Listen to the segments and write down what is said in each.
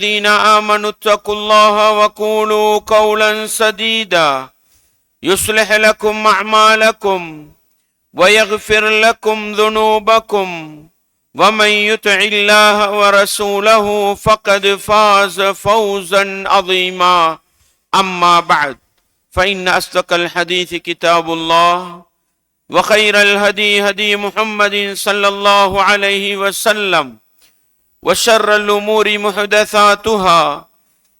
الذين آمنوا اتقوا الله وقولوا قولا سديدا يصلح لكم أعمالكم ويغفر لكم ذنوبكم ومن يطع الله ورسوله فقد فاز فوزا عظيما أما بعد فإن أصدق الحديث كتاب الله وخير الهدي هدي محمد صلى الله عليه وسلم وشر الأمور محدثاتها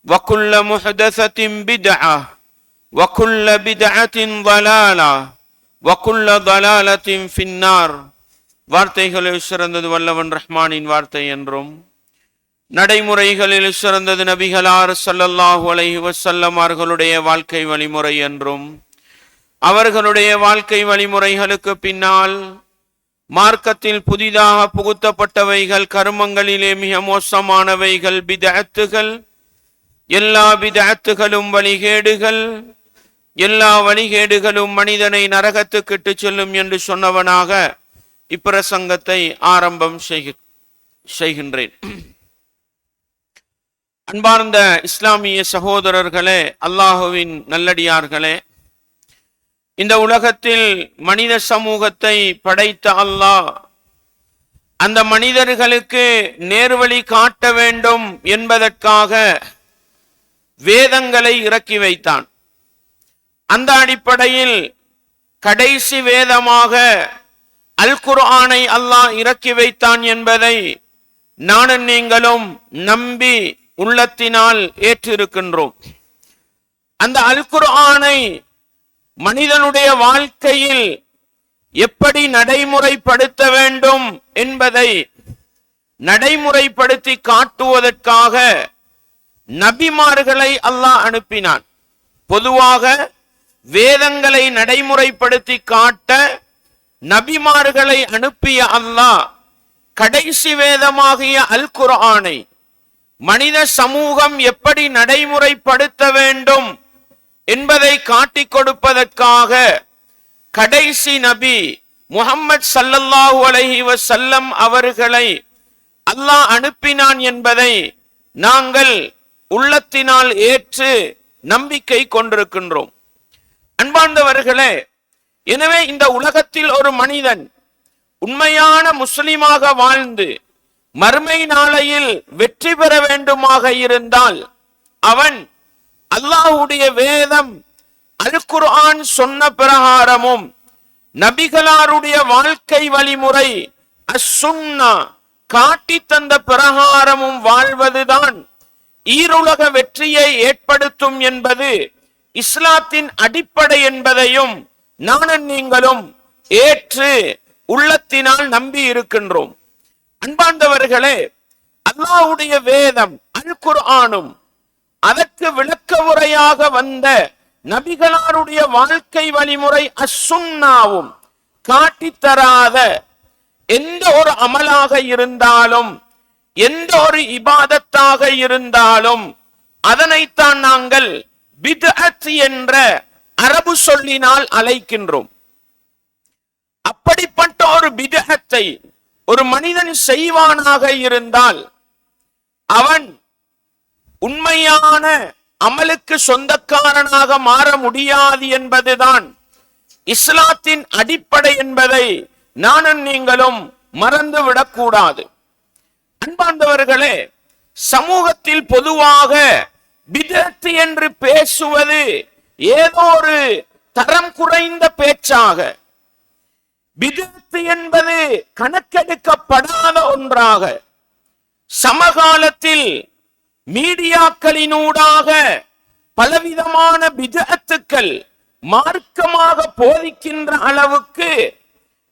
وكل محدثة بدعة وكل بدعة ضلالة وكل ضلالة في النار. வார்த்தைகளில் சிறந்தது வல்லவன் ரஹ்மானின் வார்த்தை என்றும், நடைமுறைகளில் சிறந்தது நபிகளார் ஸல்லல்லாஹு அலைஹி வஸல்லம் அவர்களுடைய வாழ்க்கை வழிமுறை என்றும், அவர்களுடைய வாழ்க்கை வழிமுறைகளுக்கு பின்னால் மார்க்கத்தில் புதிதாக புகுத்தப்பட்டவைகள், கர்மங்களிலே மிக மோசமானவைகள் பித்அத்துகள், எல்லா பித்அத்துகளும் வழிகேடுகள், எல்லா வழிகேடுகளும் மனிதனை நரகத்துக்கு இட்டுச் செல்லும் என்று சொன்னவனாக இப்பிரசங்கத்தை ஆரம்பம் செய்கின்றேன். அன்பார்ந்த இஸ்லாமிய சகோதரர்களே, அல்லாஹுவின் நல்லடியார்களே, இந்த உலகத்தில் மனித சமூகத்தை படைத்த அல்லாஹ் அந்த மனிதர்களுக்கு நேர்வழி காட்ட வேண்டும் என்பதற்காக வேதங்களை இறக்கி வைத்தான். அந்த அடிப்படையில் கடைசி வேதமாக அல் குர்ஆனை அல்லாஹ் இறக்கி வைத்தான் என்பதை நானும் நீங்களும் நம்பி உள்ளத்தினால் ஏற்றிருக்கின்றோம். அந்த அல் குர்ஆனை மனிதனுடைய வாழ்க்கையில் எப்படி நடைமுறைப்படுத்த வேண்டும் என்பதை நடைமுறைப்படுத்தி காட்டுவதற்காக நபிமார்களை அல்லாஹ் அனுப்பினான். பொதுவாக வேதங்களை நடைமுறைப்படுத்தி காட்ட நபிமார்களை அனுப்பிய அல்லாஹ் கடைசி வேதமாகிய அல் குர்ஆனை மனித சமூகம் எப்படி நடைமுறைப்படுத்த வேண்டும் என்பதை காட்டிக் கொடுப்பதற்காக கடைசி நபி முஹம்மது ஸல்லல்லாஹு அலைஹி வஸல்லம் அவர்களை அல்லாஹ் அனுப்பினான் என்பதை நாங்கள் உள்ளத்தினால் ஏற்று நம்பிக்கை கொண்டிருக்கின்றோம். அன்பார்ந்தவர்களே, எனவே இந்த உலகத்தில் ஒரு மனிதன் உண்மையான முஸ்லிமாக வாழ்ந்து மறுமை நாளையில் வெற்றி பெற வேண்டுமாக இருந்தால் அவன் அல்லாஹ்வுடைய வேதம் அல் குர்ஆன் சொன்ன பிரகாரமும் நபிகளாருடைய வாழ்க்கை வழிமுறை அஸ்-சுன்னா காட்டி தந்த பிரகாரமும் வாழ்வதுதான் ஈருலக வெற்றியை ஏற்படுத்தும் என்பது இஸ்லாத்தின் அடிப்படை என்பதையும் நானும் நீங்களும் ஏற்று உள்ளத்தினால் நம்பி இருக்கின்றோம். அன்பார்ந்தவர்களே, அல்லாஹ்வுடைய வேதம் அல் குர்ஆனும் அதற்கு விளக்க உரையாக வந்த நபிகளாருடைய வாழ்க்கை வழிமுறை அஸ்-சுன்னாவும் காட்டித்தராத எந்த ஒரு அமலாக இருந்தாலும், எந்த ஒரு இபாதத்தாக இருந்தாலும் அதனைத்தான் நாங்கள் பித்அத் என்ற அரபு சொல்லினால் அழைக்கின்றோம். அப்படிப்பட்ட ஒரு பித்அத்தை ஒரு மனிதன் செய்வானாக இருந்தால் அவன் உண்மையான அமலுக்கு சொந்தக்காரனாக மாற முடியாது என்பதுதான் இஸ்லாத்தின் அடிப்படை என்பதை நானும் நீங்களும் மறந்துவிடக் கூடாது. அன்பார்ந்தவர்களே, சமூகத்தில் பொதுவாக பித்அத் என்று பேசுவது ஏதோ ஒரு தரம் குறைந்த பேச்சாக, பித்அத் என்பது கணக்கெடுக்கப்படாத ஒன்றாக சமகாலத்தில் மீடியாக்களினூடாக பலவிதமான பித்அத்துக்கள் மார்க்கமாக போதிக்கின்ற அளவுக்கு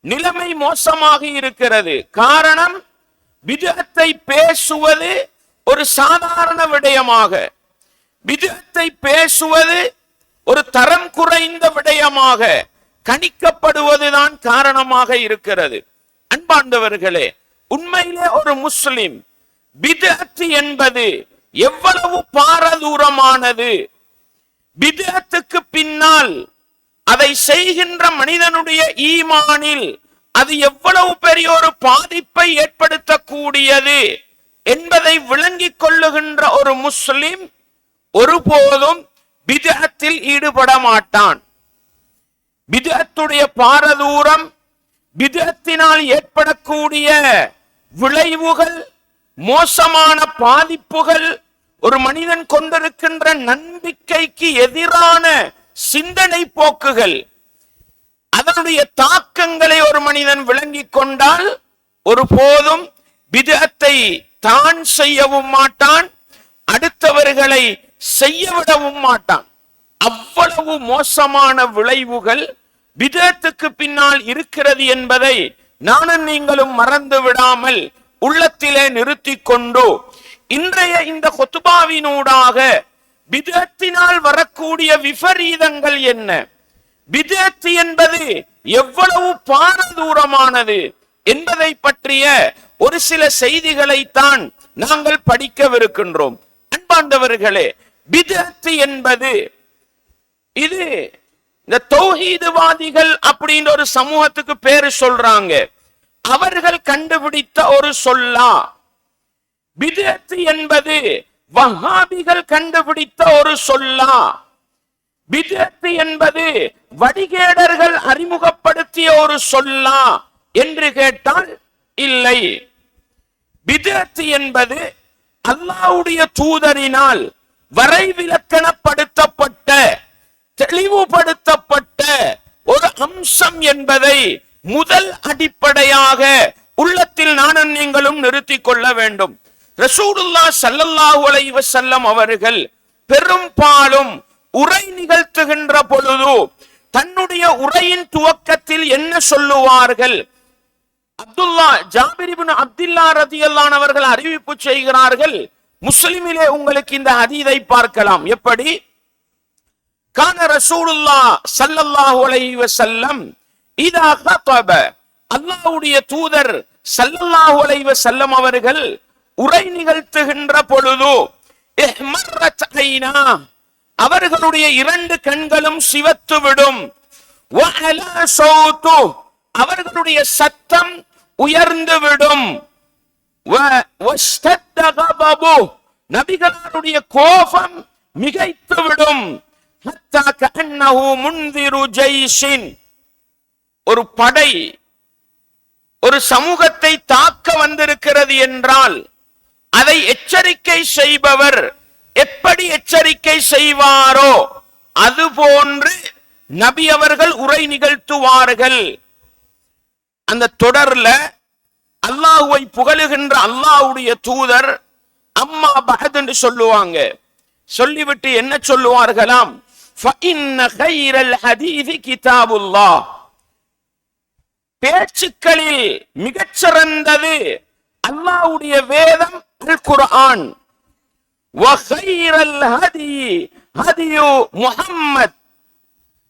நிலைமை மோசமாக இருக்கிறது. காரணம், பித்அத்தை பேசுவது ஒரு சாதாரண விடயமாக, பித்அத்தை பேசுவது ஒரு தரம் குறைந்த விடயமாக கணிக்கப்படுவதுதான் காரணமாக இருக்கிறது. அன்பார்ந்தவர்களே, உண்மையிலே ஒரு முஸ்லிம் பித்அத் என்பது எவ்வளவு பாரதூரமானது, பித்அத்துக்கு பின்னால் அதை செய்கின்ற மனிதனுடைய ஈமானில் அது எவ்வளவு பெரிய ஒரு பாதிப்பை ஏற்படுத்தக்கூடியது என்பதை விளங்கிக் கொள்ளுகின்ற ஒரு முஸ்லிம் ஒருபோதும் பித்அத்தில் ஈடுபட மாட்டான். பித்அத்துடைய பாரதூரம், பித்அத்தினால் ஏற்படக்கூடிய விளைவுகள், மோசமான பாதிப்புகள், ஒரு மனிதன் கொண்டிருக்கின்ற நம்பிக்கைக்கு எதிரான சிந்தனை போக்குகள், அதனுடைய தாக்கங்களை ஒரு மனிதன் விளங்கிக் கொண்டால் ஒருபோதும் பித்அத்தை தான் செய்யவும் மாட்டான், அடுத்தவர்களை செய்யவிடவும் மாட்டான். அவ்வளவு மோசமான விளைவுகள் பித்அத்துக்கு பின்னால் இருக்கிறது என்பதை நானும் நீங்களும் மறந்து விடாமல் உள்ளத்திலே நிறுத்திக் கொண்டு இன்றைய இந்த குத்பாவினூடாக பித்அத்தினால் வரக்கூடிய விபரீதங்கள் என்ன, பித்அத் என்பது எவ்வளவு பாரதூரமானது என்பதை பற்றிய ஒரு சில செய்திகளைத்தான் நாங்கள் படிக்கவிருக்கின்றோம். அன்பாண்டவர்களே, பித்அத் என்பது இது இந்த தௌஹீதுவாதிகள் அப்படின்ற ஒரு சமூகத்துக்கு பேரு சொல்றாங்க. அவர்கள் கண்டுபிடித்த ஒரு சொல்லா. பித்அத் என்பது வஹாபிகள் கண்டுபிடித்த ஒரு சொல்லா. பித்அத் என்பது வடிகேடர்கள் அறிமுகப்படுத்திய ஒரு சொல்லா என்று கேட்டால் இல்லை. பித்அத் என்பது அல்லாஹ்வுடைய தூதரினால் வரைவிலக்கணப்படுத்தப்பட்ட, தெளிவுபடுத்தப்பட்ட ஒரு அம்சம் என்பதை முதல் அடிப்படையாக உள்ளத்தில் நானும் நீங்களும் நிறுத்திக் கொள்ள வேண்டும். ரசூலுல்லாஹ் ஸல்லல்லாஹு அலைஹி வஸல்லம் அவர்கள் பெரும்பாலும் உரை நிகழ்த்துகின்ற பொழுது தன்னுடைய உரையின் துவக்கத்தில் என்ன சொல்லுவார்கள்? ஜாபிர் இப்னு அப்துல்லாஹ் ரலியல்லாஹு அன்ஹு அவர்கள் அறிவிப்பு செய்கிறார்கள். முஸ்லிமிலே உங்களுக்கு இந்த ஹதீஸை பார்க்கலாம். எப்படி? கான ரசூலுல்லாஹ் ஸல்லல்லாஹு அலைஹி வஸல்லம் இதா கதப, அல்லாஹ்வுடைய தூதர் ஸல்லல்லாஹு அலைஹி வஸல்லம் அவர்கள் உரை நிகழ்த்துகின்ற பொழுது இஹ்மர்ரத் ஐனா, அவர்களுடைய இரண்டு கண்களும் சிவத்து விடும். வஅலா ஸௌது, அவர்களுடைய சத்தம் உயர்ந்து விடும். வஸ்தத்த கபபு, நபிகளுடைய கோபம் மிகைத்து விடும். ஹத்தா கஅன்னஹு முன்திரு ஜைஷின், ஒரு படை ஒரு சமூகத்தை தாக்க வந்திருக்கிறது என்றால் அதை எச்சரிக்கை செய்பவர் எப்படி எச்சரிக்கை செய்வாரோ அதுபோன்று நபி அவர்கள் உரை நிகழ்த்துவார்கள். அந்த தொடர்ல அல்லாஹ்வை புகழுகின்ற அல்லாஹ்வுடைய தூதர் அம்மா பஅத் என்று சொல்லுவாங்க. சொல்லிவிட்டு என்ன சொல்லுவார்களாம்? ஃபஇன்ன கைரல் ஹதீஸி கிதாபுல்லாஹ், பேச்சுக்களில் மிகச்சிறந்தது அல்லாஹ்வுடைய வேதம் அல் குர்ஆன். வகைரல் ஹதி ஹதியு முஹம்மத்,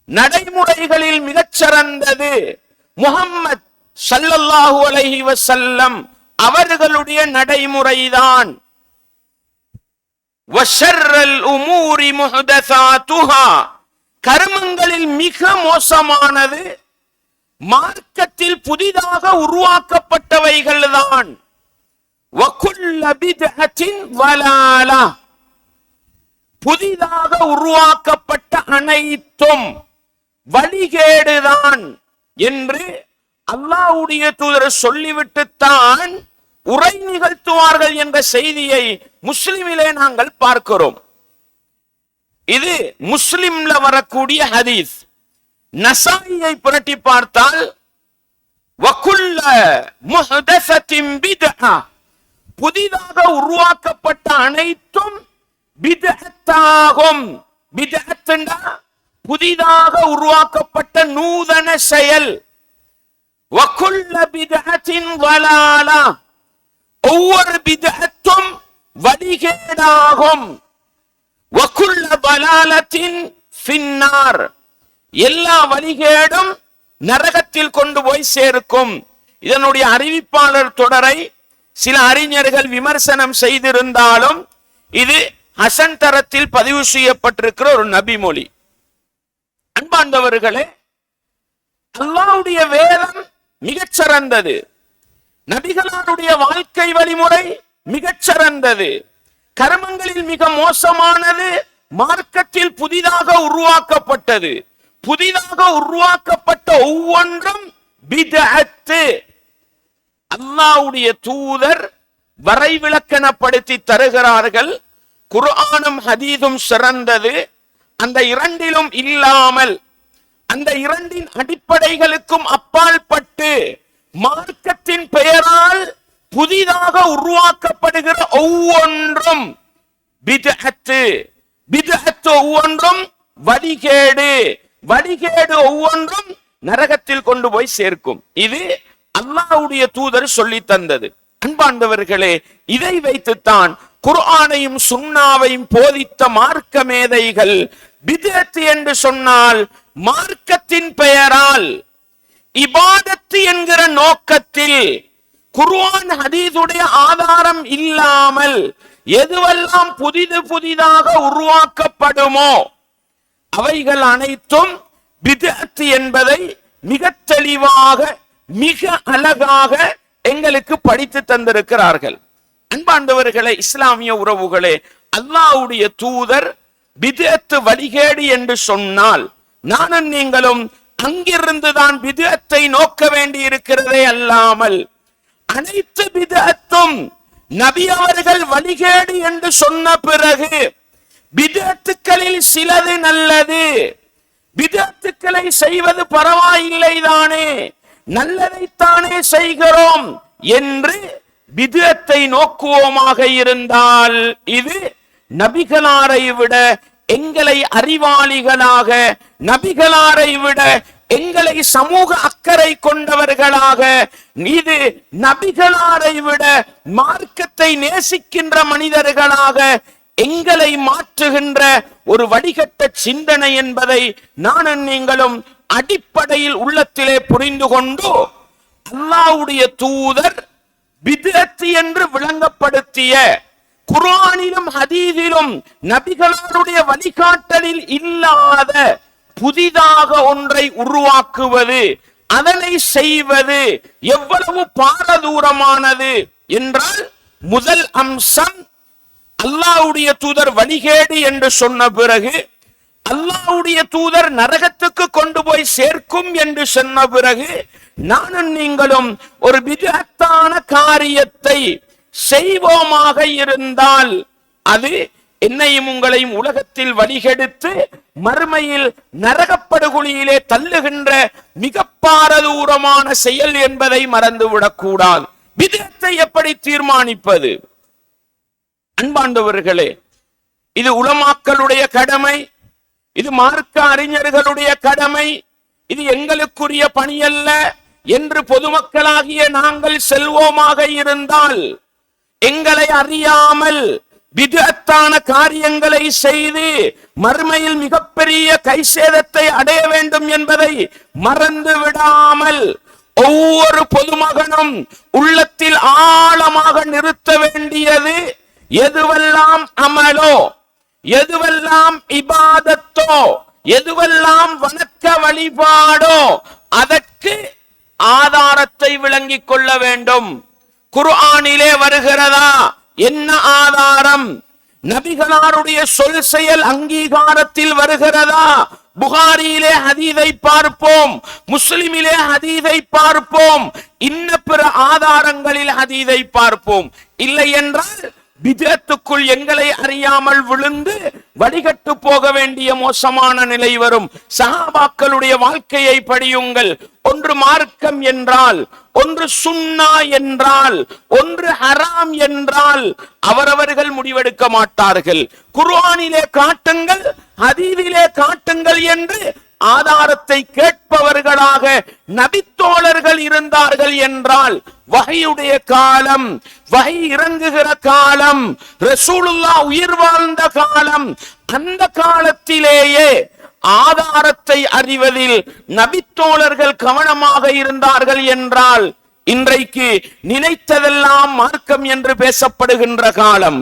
நடைமுறைகளில் மிகச்சிறந்தது முஹம்மத் ஸல்லல்லாஹு அலைஹி வஸல்லம் அவர்களுடைய நடைமுறைதான். வஷர்ரல் உமூரி முஹ்தஸாத்துஹா, கர்மங்களில் மிக மோசமானது மார்க்கத்தில் புதிதாக உருவாக்கப்பட்டவைகள்தான். வகுல்ல பித்அத்தின் வலாலா, புதிதாக உருவாக்கப்பட்ட அனைத்தும் வழிகேடுதான் என்று அல்லாஹ்வுடைய தூதர் சொல்லிவிட்டுத்தான் உரை நிகழ்த்துவார்கள் என்ற செய்தியை முஸ்லிமிலே நாங்கள் பார்க்கிறோம். இது முஸ்லிம்ல வரக்கூடிய ஹதீஸ். நசாயியை புரட்டி பார்த்தால் வகுல்ல முஹ்தஸத்தின் பித்ஆ, புதிதாக உருவாக்கப்பட்ட அனைத்தும் பித்அத்தாகும். பித்அத்னா புதிதாக உருவாக்கப்பட்ட நூதன செயல். வகுல்ல பித்அத்தின் வலாலா, ஒவ்வொரு பித்அத்தும் வழிகேடாகும். வகுல்ல வலாலத்தின் ஃபின்னார், எல்லா வழிகேடும் நரகத்தில் கொண்டு போய் சேர்க்கும். இதனுடைய அறிவிப்பாளர் தொடரை சில அறிஞர்கள் விமர்சனம் செய்திருந்தாலும் இது ஹசன் தரத்தில் பதிவு செய்யப்பட்டிருக்கிற ஒரு நபி மொழி. அன்பார்ந்தவர்களே, அல்லாஹ்வுடைய வேதம் மிகச்சிறந்தது, நபிகளாருடைய வாழ்க்கை வழிமுறை மிகச் சிறந்தது. கர்மங்களில் மிக மோசமானது மார்க்கத்தில் புதிதாக உருவாக்கப்பட்டது. புதிதாக உருவாக்கப்பட்ட ஒவ்வொன்றும் பித்அத். அல்லாஹ்வுடைய தூதர் வரைவிலக்கணப்படுத்தி தருகிறார்கள். குர்ஆனும் ஹதீஸும் சிறந்தது. அந்த இரண்டிலும் இல்லாமல், அந்த இரண்டின் அடிப்படைகளுக்கும் அப்பால் பட்டு மார்க்கத்தின் பெயரால் புதிதாக உருவாக்கப்படுகிற ஒவ்வொன்றும் பித்அத். பித்அத் ஒவ்வொன்றும் வழிகேடு. வழிகேடு ஒவ்வொன்றும் நரகத்தில் கொண்டு போய் சேர்க்கும். இது அல்லாஹ்வுடைய தூதர் சொல்லி தந்தது. அன்பார்ந்தவர்களே, இதை வைத்துத்தான் குர்ஆனையும் சுன்னாவையும் போதித்த மார்க்க மேதைகள் பித்அத் என்று சொன்னால் மார்க்கத்தின் பெயரால் இபாதத்து என்கிற நோக்கத்தில் குர்ஆன் ஹதீஸுடைய ஆதாரம் இல்லாமல் எதுவெல்லாம் புதிதாக உருவாக்கப்படுமோ அவைகள் அனைத்தும் பித்அத் என்பதை மிக தெளிவாக, மிக அழகாக எங்களுக்கு படித்து தந்திருக்கிறார்கள். அன்பாண்டவர்களே, இஸ்லாமிய உறவுகளே, அல்லாஹ்வுடைய தூதர் பித்அத் வழிகேடு என்று சொன்னால் நானும் நீங்களும் அங்கிருந்துதான் பித்அத்தை நோக்க வேண்டி இருக்கிறதே அல்லாமல், அனைத்து பித்அத்தும் நபி அவர்கள் வழிகேடு என்று சொன்ன பிறகு பித்அத்துக்களில் சிலது நல்லது, பித்அத்துக்களை செய்வது பரவாயில்லை தானே, நல்லதைத்தானே செய்கிறோம் என்று பித்அத்தை நோக்குவோமாக இருந்தால் இது நபிகளாரை விட எங்களை அறிவாளிகளாக, நபிகளாரை விட எங்களை சமூக அக்கறை கொண்டவர்களாக, இது நபிகளாரை விட மார்க்கத்தை நேசிக்கின்ற மனிதர்களாக எங்களை மாற்றுகின்ற ஒரு வடிகட்ட சிந்தனை என்பதை நானும் நீங்களும் அடிப்படையில் உள்ளத்திலே புரிந்து கொண்டு அல்லாஹ்வுடைய தூதர் பித்அத் என்று விளங்கப்படுத்திய குர்ஆனிலும் ஹதீஸிலும் நபிகளுடைய வழிகாட்டலில் இல்லாத புதிதாக ஒன்றை உருவாக்குவது, அதனை செய்வது எவ்வளவு பாரதூரமானது என்றால், முதல் அம்சம் அல்லாஹ்வுடைய தூதர் வழிகேடு என்று சொன்ன பிறகு, அல்லாஹ்வுடைய தூதர் நரகத்துக்கு கொண்டு போய் சேர்க்கும் என்று சொன்ன பிறகு, நானும் நீங்களும் ஒரு பித்அத்தான காரியத்தை செய்வோமாக இருந்தால் அது என்னையும் உங்களையும் உலகத்தில் வழிகெடுத்து மறுமையில் நரகப்படுகொலியிலே தள்ளுகின்ற மிக பாரதூரமான செயல் என்பதை மறந்துவிடக் கூடாது. பித்அத்தை எப்படி தீர்மானிப்பது? அன்பாண்டவர்களே, இது உலமாக்களுடைய கடமை, இது மார்க்க அறிஞர்களுடைய கடமை, இது எங்களுக்குரிய பணியல்ல என்று பொதுமக்களாகிய நாங்கள் செல்வோமாக இருந்தால், எங்களை அறியாமல் பித்அத்தான காரியங்களை செய்து மறுமையில் மிகப்பெரிய கைசேதத்தை அடைய வேண்டும் என்பதை மறந்து விடாமல் ஒவ்வொரு பொதுமகனும் உள்ளத்தில் ஆழமாக நிறுத்த வேண்டியது, எதுவெல்லாம் அமலோ, எதுவெல்லாம் இபாதத்தோ, எதுவெல்லாம் வணக்க வழிபாடோ அதற்கு ஆதாரத்தை விளங்கிக் கொள்ள வேண்டும். குர்ஆனிலே வருகிறதா? என்ன ஆதாரம்? நபிகளாருடைய சொல் செயல் அங்கீகாரத்தில் வருகிறதா? புகாரியிலே ஹதீஸை பார்ப்போம், முஸ்லிமிலே ஹதீஸை பார்ப்போம், இன்ன பிற ஆதாரங்களில் ஹதீஸை பார்ப்போம். இல்லை என்றால் பித்அத்துக்குள் எங்களை அறியாமல் விழுந்து வடிகட்டு போக வேண்டிய மோசமான நிலை வரும். சஹாபாக்களுடைய வாழ்க்கையை படியுங்கள். ஒன்று மார்க்கம் என்றால், ஒன்று சுன்னா என்றால், ஒன்று ஹராம் என்றால் அவரவர்கள் முடிவெடுக்க மாட்டார்கள். குர்ஆனிலே காட்டுங்கள், ஹதீஸிலே காட்டுங்கள் என்று ஆதாரத்தை கேட்பவர்களாக நபித்தோழர்கள் இருந்தார்கள் என்றால், வஹீயுடைய காலம், வஹீ இறங்குகிற காலம், ரசூலுல்லாஹ் உயிர் வாழ்ந்த காலம், அந்த காலத்திலேயே ஆதாரத்தை அறிவதில் நபித்தோழர்கள் கவனமாக இருந்தார்கள் என்றால், இன்றைக்கு நினைத்ததெல்லாம் மார்க்கம் என்று பேசப்படுகின்ற காலம்,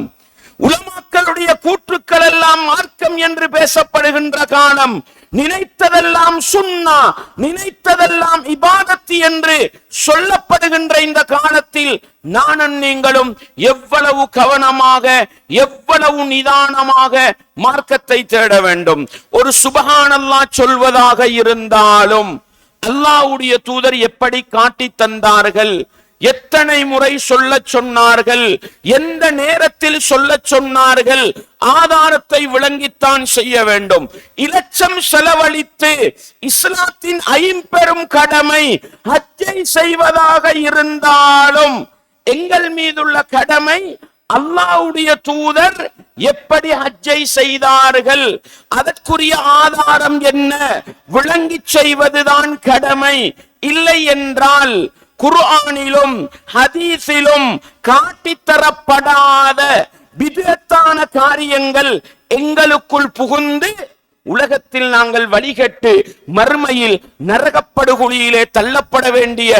உலமாக்களுடைய கூற்றுக்கள் எல்லாம் மார்க்கம் என்று பேசப்படுகின்ற சொல்லப்படுகின்ற காலம், நினைத்ததெல்லாம் சுன்னா, நினைத்ததெல்லாம் இபாதத்து என்று சொல்லப்படுகின்ற இந்த காலத்தில் நானும் நீங்களும் எவ்வளவு கவனமாக, எவ்வளவு நிதானமாக மார்க்கத்தை தேட வேண்டும். ஒரு சுப்ஹானல்லாஹ் சொல்வதாக இருந்தாலும் அல்லாஹ்வுடைய தூதர் எப்படி காட்டி தந்தார்கள், எத்தனை முறை சொல்ல சொன்னார்கள், எந்த நேரத்தில் சொல்ல சொன்னார்கள், ஆதாரத்தை விளங்கித்தான் செய்ய வேண்டும். இலட்சம் செலவழித்து இஸ்லாத்தின் ஐம்பெரும் கடமை ஹஜ்ஜை செய்வதாக இருந்தாலும் எங்கள் மீதுள்ள கடமை அல்லாஹ்வுடைய தூதர் எப்படி ஹஜ்ஜை செய்தார்கள், அதற்குரிய ஆதாரம் என்ன, விளங்கி செய்வதுதான் கடமை. இல்லை என்றால் குர்ஆனிலும் ஹதீஸிலும் காட்டித்தரப்படாத பிதத்தான காரியங்கள் எங்களுக்குள் புகுந்து உலகத்தில் நாங்கள் வழிகட்டு மறுமையில் நரகப்படுகொலியிலே தள்ளப்பட வேண்டிய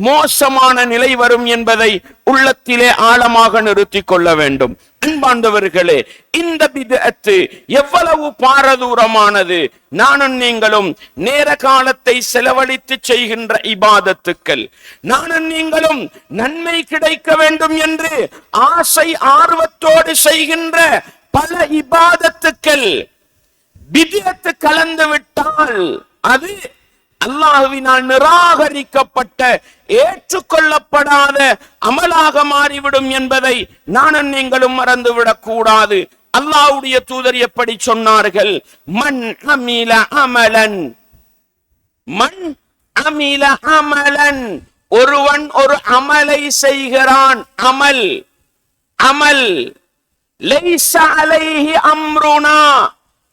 மோசமான நிலை வரும் என்பதை உள்ளத்திலே ஆழமாக நிறுத்திக் கொள்ள வேண்டும். அன்பார்ந்தவர்களே, இந்த பிதஅத் எவ்வளவு பாரதூரமானது. நானும் நீங்களும் நேர காலத்தை செலவழித்து செய்கின்ற இபாதத்துக்கள், நானும் நீங்களும் நன்மை கிடைக்க வேண்டும் என்று ஆசை ஆர்வத்தோடு செய்கின்ற பல இபாதத்துக்கள் பிதஅத் கலந்து விட்டால் அது அல்லாஹ்வினால் நிராகரிக்கப்பட்ட, ஏற்றுக்கொள்ளப்படாத அமலாக மாறிவிடும் என்பதை நானும் நீங்களும் மறந்துவிடக் கூடாது. அல்லாஹ்வுடைய தூதர் எப்படி சொன்னார்கள், மன் அமில அமலன், மன் அமில அமலன், ஒருவன் ஒரு அமலை செய்கிறான், அமல் அமல் லைஸ அலைஹி அம்ருனா,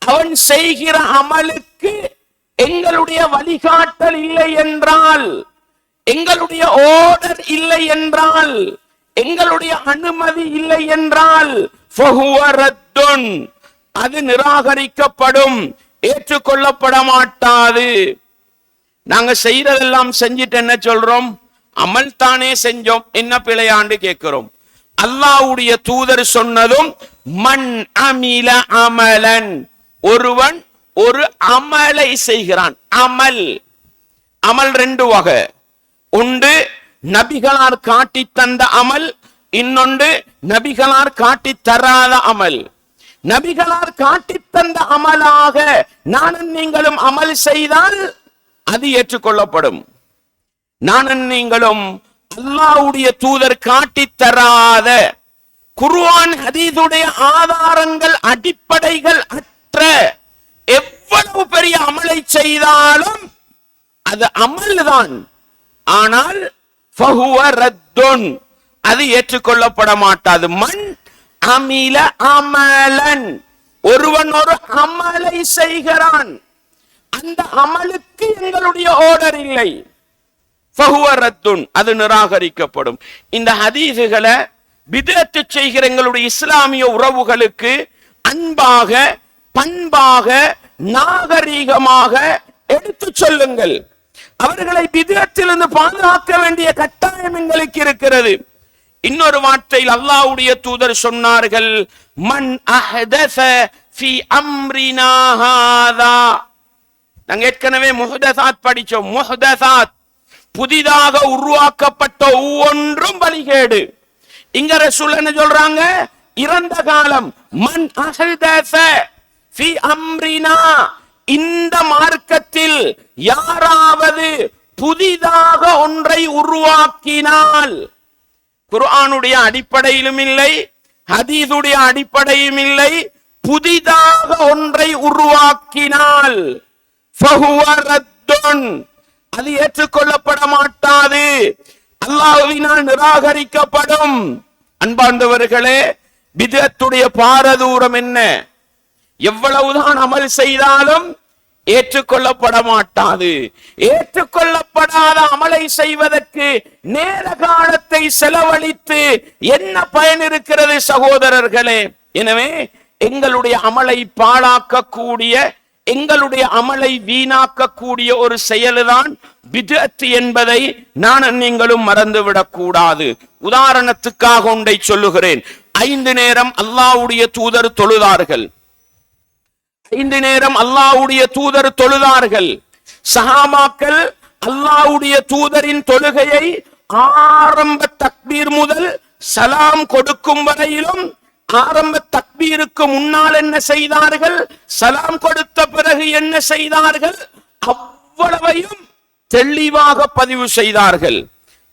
அவன் செய்கிற அமலுக்கு எங்களுடைய வழிகாட்டல் இல்லை என்றால், எங்களுடைய ஆர்டர் இல்லை என்றால், எங்களுடைய அனுமதி இல்லை என்றால் ஃபஹுவ ரத்துன், அது நிராகரிக்கப்படும், ஏற்றுக்கொள்ளப்பட மாட்டாது. நாங்க செய்யறதெல்லாம் செஞ்சிட்டு என்ன சொல்றோம், அமல் தானே செஞ்சோம், என்ன பிழையாண்டு கேட்கிறோம். அல்லாஹ்வுடைய தூதர் சொன்னதும் மன் அமில அமலன், ஒருவன் ஒரு அமலை செய்கிறான். அமல் அமல் ரெண்டு வகை உண்டு. நபிகளார் காட்டி தந்த அமல், இன்னொன்று நபிகளார் காட்டி தராத அமல். நபிகளார் காட்டி தந்த அமலாக நானும் நீங்களும் அமல் செய்தால் அது ஏற்றுக்கொள்ளப்படும். நானும் நீங்களும் அல்லாஹ்வுடைய தூதர் காட்டி தராத, குர்ஆன் ஹதீஸுடைய ஆதாரங்கள் அடிப்படைகள் அற்ற எவ்வளவு பெரிய அமலை செய்தாலும் அது அமல்தான், ஆனால் ஃபஹுவ ரத்துன், அது ஏற்றுக்கொள்ளப்பட மாட்டாது. மன் அமில அமலன், ஒருவன் ஒரு அமலை செய்கிறான், அந்த அமலுக்கு எங்களுடைய ஆர்டர் இல்லை, ஃபஹுவ ரத்துன், அது நிராகரிக்கப்படும். இந்த ஹதீஸுகளை பிதஅத் செய்கிற எங்களுடைய இஸ்லாமிய உறவுகளுக்கு அன்பாக, பண்பாக, நாகரீகமாக எடுத்து சொல்லுங்கள். அவர்களை பிதஅத்திலிருந்து பாதுகாக்க வேண்டிய கட்டாயம் எங்களுக்கு இருக்கிறது. இன்னொரு வார்த்தையில் அல்லாஹ்வுடைய தூதர் சொன்னார்கள், மன் அஹ்தஸ ஃபீ அம்ரினா ஹாதா. நாங்க ஏற்கனவே முஹ்தஸாத் படிச்சோம். முஹ்தஸாத் புதிதாக உருவாக்கப்பட்ட ஒவ்வொன்றும் வழிகேடு. இங்க ரசூல் என்ன சொல்றாங்க, இறந்த காலம். மன் அஹ்தஸ ஃபீ அம்ரினா, இந்த மார்க்கத்தில் யாராவது புதிதாக ஒன்றை உருவாக்கினால், குர்ஆனுடைய அடிப்படையிலும் இல்லை, ஹதீஸுடைய அடிப்படையும் இல்லை, புதிதாக ஒன்றை உருவாக்கினால் ஃபஹுவ ரத்துன், அது ஏற்றுக்கொள்ளப்பட மாட்டாது, அல்லாஹ்வினால் நிராகரிக்கப்படும். அன்பார்ந்தவர்களே, பிதஅத்துடைய பாரதூரம் என்ன? எவ்வளவுதான் அமல் செய்தாலும் ஏற்றுக்கொள்ளப்பட மாட்டாது. ஏற்றுக்கொள்ளப்படாத அமலை செய்வதற்கு நேர காலத்தை செலவழித்து என்ன பயன் இருக்கிறது சகோதரர்களே? எனவே எங்களுடைய அமலை பாழாக்கக்கூடிய, எங்களுடைய அமலை வீணாக்கக்கூடிய ஒரு செயல்தான் பிதஅத் என்பதை நான் நீங்களும் மறந்துவிடக் கூடாது. உதாரணத்துக்காக ஒன்றை சொல்லுகிறேன். 5 நேரம் அல்லாஹ்வுடைய தூதர் தொழுதார்கள். 5 நேரம் அல்லாஹ்வுடைய தூதர் தொழுதார்கள். சஹாபாக்கள் அல்லாஹ்வுடைய தூதரின் தொழுகையை ஆரம்ப தக்பீர் முதல் சலாம் கொடுக்கும் வரையிலும், ஆரம்ப தக்பீருக்கு முன்னால் என்ன செய்தார்கள், சலாம் கொடுத்த பிறகு என்ன செய்தார்கள், அவ்வளவையும் தெளிவாக பதிவு செய்தார்கள்.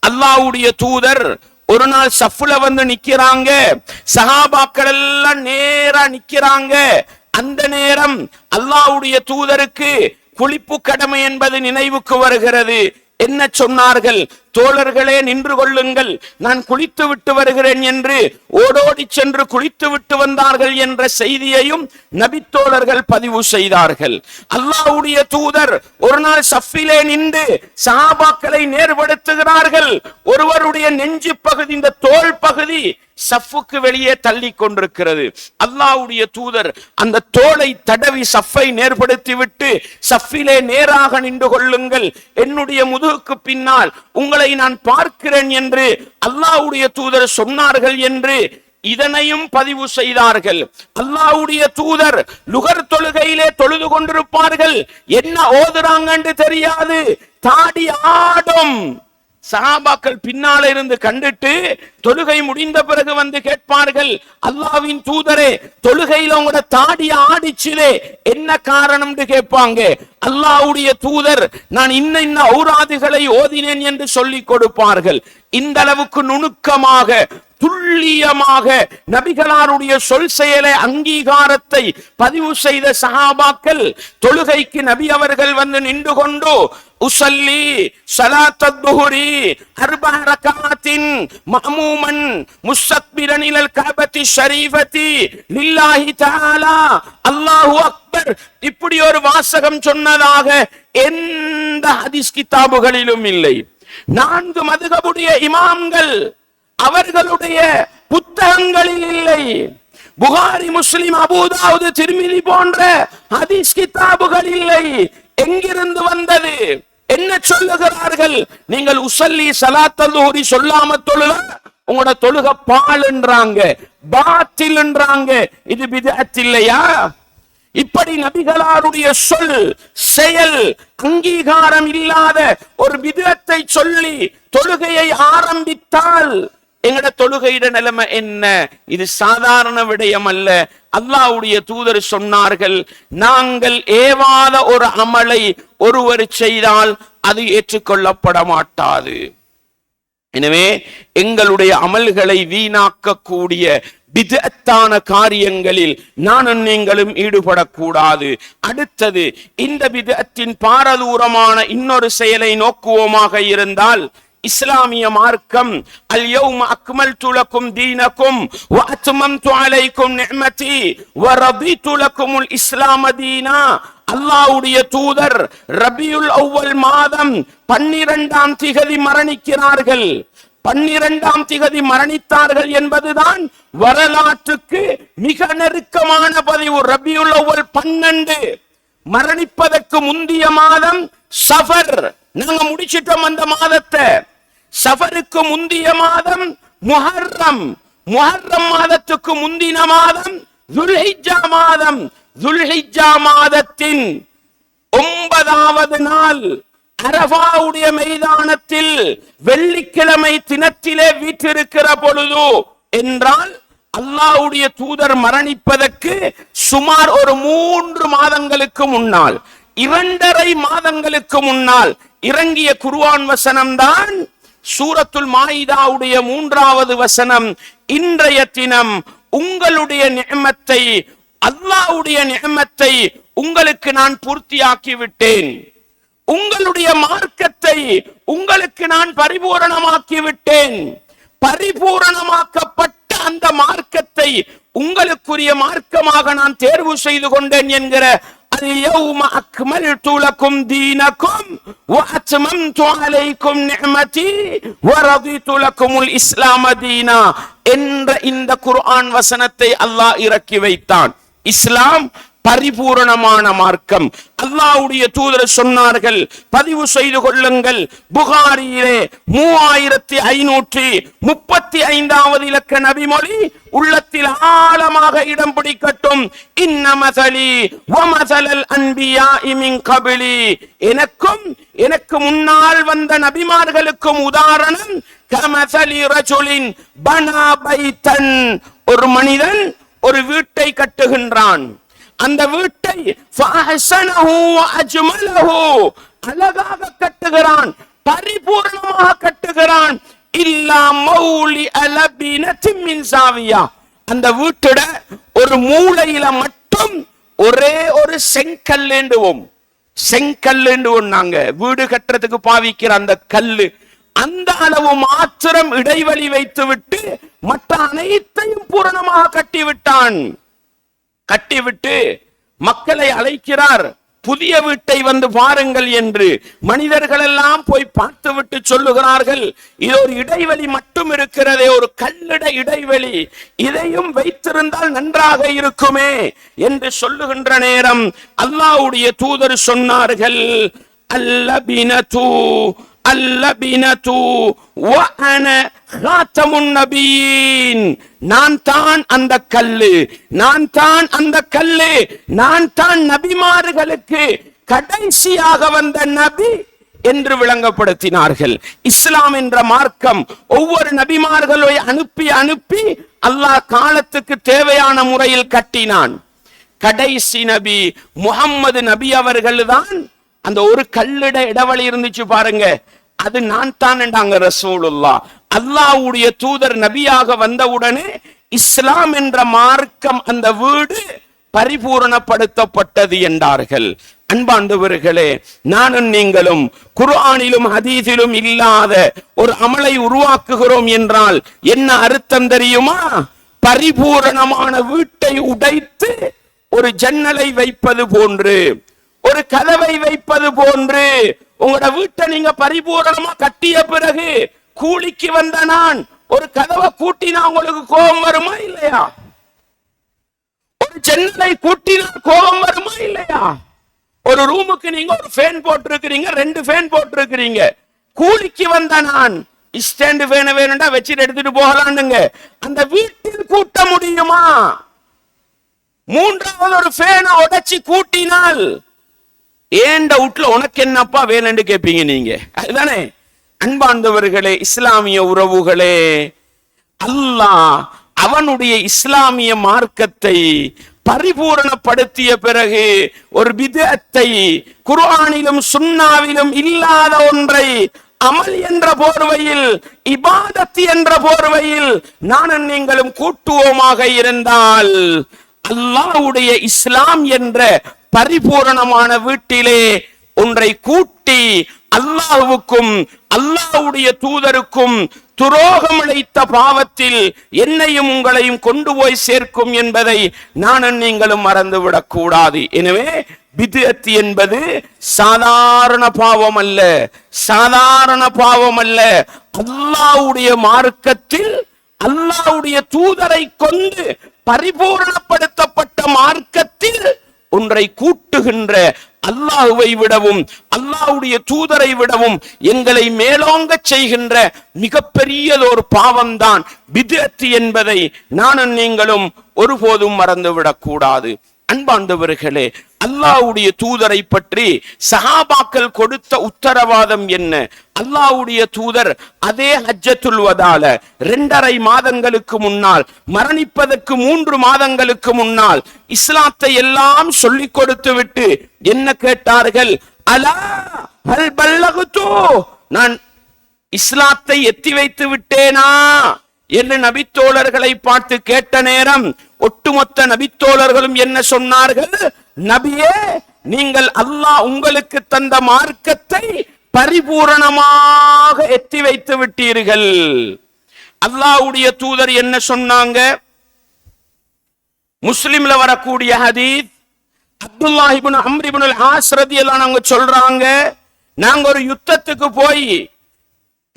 அல்லாஹ்வுடைய தூதர் ஒரு நாள் சஃப்ல வந்து நிக்கிறாங்க, சஹாபாக்கள் எல்லாம் நேரா நிக்கிறாங்க. அந்த நேரம் அல்லாஹ்வுடைய தூதருக்கு குளிப்பு கடமை என்பது நினைவுக்கு வருகிறது. என்ன சொன்னார்கள், தோழர்களே நின்று கொள்ளுங்கள், நான் குளித்து விட்டு வருகிறேன் என்று ஓடோடி சென்று குளித்து விட்டு வந்தார்கள் என்ற செய்தியையும் நபித்தோழர்கள் பதிவு செய்தார்கள். அல்லாஹ்வுடைய தூதர் ஒரு நாள் சஃபிலே நின்று சஹாபாக்களை நேர்படுத்துகிறார்கள். ஒருவருடைய நெஞ்சு பகுதி, இந்த தோல் பகுதி சஃப்புக்கு வெளியே தள்ளி கொண்டிருக்கிறது. அல்லாஹ்வுடைய தூதர் அந்த தோலை தடவி சஃப்பை நேர்படுத்தி விட்டு, சஃபிலே நேராக நின்று கொள்ளுங்கள், என்னுடைய முதுகுக்கு பின்னால் உங்களை நான் பார்க்கிறேன் என்று அல்லாஹ்வுடைய தூதர் சொன்னார்கள் என்று இதனையும் பதிவு செய்தார்கள். அல்லாஹ்வுடைய தூதர் லுகர் தொழுகையிலே தொழுது கொண்டிருப்பார்கள். என்ன ஓதுறாங்க என்று தெரியாது, தாடி ஆடும். சஹாபாக்கள் பின்னால இருந்து கண்டுட்டு தொழுகை முடிந்த பிறகு வந்து கேட்பார்கள், அல்லாஹ்வின் தூதரே, தொழுகையில உங்களோட தாடி ஆடிச்சிலே, என்ன காரணம் கேட்பாங்க. அல்லாஹ்வுடைய தூதர் நான் இன்ன ஔராதுகளை ஓதினேன் என்று சொல்லிக் கொடுப்பார்கள். இந்த அளவுக்கு நுணுக்கமாக துல்லியமாக நபிகளாருடைய சொல் செயலை அங்கீகாரத்தை பதிவு செய்த சஹாபாக்கள் தொழுகைக்கு நபி அவர்கள் வந்து நின்று கொண்டு உஸல்லி ஸலாத்தத் துஹுரி 4 ரக்அத்தின் மஅமூமன் முஸ்தக்பிரன் இலல் கஅபத்தி ஷரீஃபத்தி லில்லாஹி தஆலா அல்லாஹு அக்பர், இப்படி ஒரு வாசகம் சொன்னதாக எந்த ஹதீஸ் கிதாபுகளிலும் இல்லை. 4 மதுஹபுடைய இமாம்கள் அவர்களுடைய புத்தகங்களில் இல்லை. புகாரி, முஸ்லிம், அபூ தாவூத், திர்மிதி போன்ற ஹதீஸ் கிதாபுகள் இல்லை. எங்கிருந்து வந்தது? என்ன சொல்லுகிறார்கள்? நீங்கள் உஸல்லி ஸலாத்தல் லுஹ்ரி சொல்லாம தொழுதா உங்களோட தொழுகை பால்ன்றாங்க, பாத்தில்ன்றாங்க. இது பித்அத் இல்லையா? இப்படி நபிகளாருடைய சொல் செயல் அங்கீகாரம் இல்லாத ஒரு பித்அத்தை சொல்லி தொழுகையை ஆரம்பித்தால் எங்கட தொழுகையிட நிலைமை என்ன? இது சாதாரண விடயம் அல்ல. அல்லாஹ்வுடைய தூதர் சொன்னார்கள், நாங்கள் ஏவாத ஒரு அமலை ஒருவர் செய்தால் அது ஏற்றுக்கொள்ளப்பட மாட்டாது. எனவே எங்களுடைய அமல்களை வீணாக்கக்கூடிய பித்அத்தான காரியங்களில் நானும் நீங்களும் ஈடுபடக்கூடாது. அடுத்தது, இந்த பித்அத்தின் பாரதூரமான இன்னொரு செயலை நோக்குவோமாக இருந்தால், இஸ்லாமிய மார்க்கம் அல் யௌம அக்மல்து லக்கும் தீனக்கும் வ அத்மம்து அலைக்கும் நிஅமதி வ ரதீது லக்குமுல் இஸ்லாம தீனா. அல்லாஹ்வுடைய தூதர் ரபியுல் அவ்வல் மாதம் 12ஆம் திகதி மரணிக்கிறார்கள். 12ஆம் திகதி மரணித்தார்கள் என்பதுதான் வரலாற்றுக்கு மிக நெருக்கமான பதிவு. ரபியுல் அவ்வல் 12, மரணிப்பதற்கு முந்திய மாதம் சஃபர். நாங்க முடிச்சிட்டோம் அந்த மாதத்தை. சஃபருக்கு முந்திய மாதம் முஹர்ரம், முஹர்ரம் மாதத்துக்கு முந்தின மாதம் துல்ஹிஜ்ஜா மாதம். துல்ஹிஜ்ஜா மாதத்தின் 9வது நாள் அரஃபாவுடைய மைதானத்தில் வெள்ளிக்கிழமை தினத்திலே வீற்றிருக்கிற பொழுது என்றால், அல்லாஹ்வுடைய தூதர் மரணிப்பதற்கு சுமார் ஒரு 3 மாதங்களுக்கு முன்னால், 2.5 மாதங்களுக்கு முன்னால் இறங்கிய குர்ஆன் வசனம்தான் சூரத்துல் மாயிதாவுடைய 3வது வசனம். இன்றைய தினம் உங்களுடைய நிஅமத்தை, அல்லாஹ்வுடைய நிஅமத்தை உங்களுக்கு நான் பூர்த்தியாக்கி விட்டேன். உங்களுடைய மார்க்கத்தை உங்களுக்கு நான் பரிபூரணமாக்கி விட்டேன். பரிபூரணமாக்கப்பட்ட அந்த மார்க்கத்தை உங்களுக்குரிய மார்க்கமாக நான் தேர்வு செய்து கொண்டேன் என்கிற اليوم أكملت لكم دينكم وأتممت عليكم نعمتي ورضيت لكم الإسلام دينا என்ற இந்த குர்ஆன் வசனத்தை அல்லாஹ் இறக்கி வைத்தான். இஸ்லாம் பரிபூரணமான மார்க்கம். அல்லாஹ்வுடைய தூதர் சொன்னார்கள், பதிவு செய்து கொள்ளுங்கள், புகாரியிலே 3535வது இலக்க நபிமொழி உள்ளத்தில் ஆழமாக இடம் பிடிக்கட்டும். இன்ன மஸலி வ மஸலல் அன்பியாஇ மின் கப்லி, எனக்கு முன்னால் வந்த நபிமார்களுக்கும் உதாரணம் கமஸலி ரஜுலின் பனா பைத்தன், ஒரு மனிதன் ஒரு வீட்டை கட்டுகின்றான். அந்த வீட்டை அழகாக கட்டுகிறான், பரிபூர்ணமாக கட்டுகிறான். இல்லா மௌலி அலபினத்தின் மின் சாவியா, அந்த வீட்டுட ஒரு மூலையில மட்டும் ஒரே ஒரு செங்கல்லுண்டுவோம். நாங்க வீடு கட்டுறதுக்கு பாவிக்கிற அந்த கல்லு, அந்த அளவு மாத்திரம் இடைவெளி வைத்து விட்டு மற்ற அனைத்தையும் பூரணமாக கட்டிவிட்டு மக்களை அழைக்கிறார், புதிய வீட்டை வந்து பாருங்கள் என்று. மனிதர்கள் எல்லாம் போய் பார்த்துவிட்டு சொல்லுகிறார்கள், இது ஒரு இடைவெளி மட்டும் இருக்கிறதே, ஒரு கல்லிட இடைவெளி, இதையும் வைத்திருந்தால் நன்றாக இருக்குமே என்று சொல்லுகின்ற நேரம் அல்லாஹ்வுடைய தூதர் சொன்னார்கள், அல்லபினது வஅன காத்தமுன் நபியின், நான் தான் அந்த கல்லு, நான் தான் நபிமார்களுக்கு கடைசியாக வந்த நபி என்று விளங்கப்படுத்தினார்கள். இஸ்லாம் என்ற மார்க்கம் ஒவ்வொரு நபிமார்களை அனுப்பி அல்லாஹ் காலத்துக்கு தேவையான முறையில் கட்டினான். கடைசி நபி முஹம்மது நபி அவர்கள் தான் அந்த ஒரு கல்லிட இடைவெளி இருந்துச்சு பாருங்க, அது நான் தான் என்றாங்க ரசூலுல்லாஹ். அல்லாஹ்வுடைய தூதர் நபியாக வந்தவுடனே இஸ்லாம் என்ற மார்க்கம், அந்த வீடு பரிபூரணப்படுத்தப்பட்டது என்றார்கள். அன்பாண்டவர்களே, நானும் நீங்களும் குர்ஆனிலும் ஹதீஸிலும் இல்லாத ஒரு அமலை உருவாக்குகிறோம் என்றால் என்ன அர்த்தம் தெரியுமா? பரிபூரணமான வீட்டை உடைத்து ஒரு ஜன்னலை வைப்பது போன்று, ஒரு கதவை வைப்பது போன்று, உங்களோட வீட்டை நீங்க பரிபூரணமா கட்டிய பிறகு கூலிக்கு வந்த நான் ஒரு கதவை கூட்டினா உங்களுக்கு கோபம் வருமா இல்லையா? ஒரு ஜன்னலை கூட்டினா கோபம் வருமா இல்லையா? ஒரு ரூமுக்கு நீங்க ஒரு ஃபேன் போட்டிருக்கிறீங்க, 2 ஃபேன் போட்டிருக்கிறீங்க. கூலிக்கு வந்த நான் ஸ்டாண்ட் ஃபேன் வேணும்டா வச்சுட்டு எடுத்துட்டு போகலான்னுங்க, அந்த வீட்டில் கூட்ட முடியுமா? 3வது ஒரு ஃபேனை உடைச்சி கூட்டினால் ஏண்ட வீட்டுல உனக்கு என்னப்பா வேணும்னு கேட்பீங்க நீங்க, அதுதானே? அன்பார்ந்தவர்களே, இஸ்லாமிய உறவுகளே, அல்லாஹ் அவனுடைய இஸ்லாமிய மார்க்கத்தை பரிபூரணப்படுத்திய பிறகு ஒரு பித்அத்தை, குர்ஆனிலும் சுன்னாவிலும் இல்லாத ஒன்றை அமல் என்ற போர்வையில், இபாதத் என்ற போர்வையில் நானும் நீங்களும் கூட்டுவோமாக இருந்தால் அல்லாஹ்வுடைய இஸ்லாம் என்ற பரிபூரணமான வீட்டிலே ஒன்றை கூட்டி அல்லாஹ்வுக்கும் அல்லாஹ்வுடைய தூதருக்கும் துரோகம் இழைத்த பாவத்தில் என்னையும் உங்களையும் கொண்டு போய் சேர்க்கும் என்பதை நானும் நீங்களும் மறந்துவிடக் கூடாது. எனவே பித்அத் என்பது சாதாரண பாவம் அல்ல, அல்லாஹ்வுடைய மார்க்கத்தில் அல்லாஹ்வுடைய தூதரை கொண்டு பரிபூரணப்படுத்தப்பட்ட மார்க்கத்தில் ஒன்றை கூட்டுகின்ற அல்லாஹ்வை விடவும் அல்லாஹ்வுடைய தூதரை விடவும் எங்களை மேலோங்க செய்கின்ற மிகப்பெரியதொரு பாவம்தான் பித்அத் என்பதை நானும் நீங்களும் ஒருபோதும் மறந்துவிடக் கூடாது. அன்பார்ந்தவர்களே, அல்லாஹ்வுடைய தூதரை பற்றி சஹாபாக்கள் கொடுத்த உத்தரவாதம் என்ன? அல்லாஹ்வுடைய தூதர் அதே ஹஜ்ஜத்துல் வதால 2.5 மாதங்களுக்கு முன்னால், மரணிப்பதற்கு 3 மாதங்களுக்கு முன்னால் இஸ்லாத்தை எல்லாம் சொல்லிக் கொடுத்து விட்டு என்ன கேட்டார்கள்? அலா ஹல் பல்லகுது, நான் இஸ்லாத்தை எத்தி வைத்து விட்டேனா என்று நபித்தோழர்களை பார்த்து கேட்ட நேரம் ஒட்டுமொத்த நபித்தோழர்களும் என்ன சொன்னார்கள்? நபியே, நீங்கள் அல்லாஹ் உங்களுக்கு தந்த மார்க்கத்தை பரிபூரணமாக எத்தி வைத்து விட்டீர்கள். அல்லாஹ்வுடைய தூதர் என்ன சொன்னாங்க? முஸ்லிம்ல வரக்கூடிய ஹதீஸ், அப்துல்லாஹ் இப்னு அம்ர் இப்னு அல்-ஆஸ் ரலியல்லாஹு அன்ஹு சொல்றாங்க, நாங்க ஒரு யுத்தத்துக்கு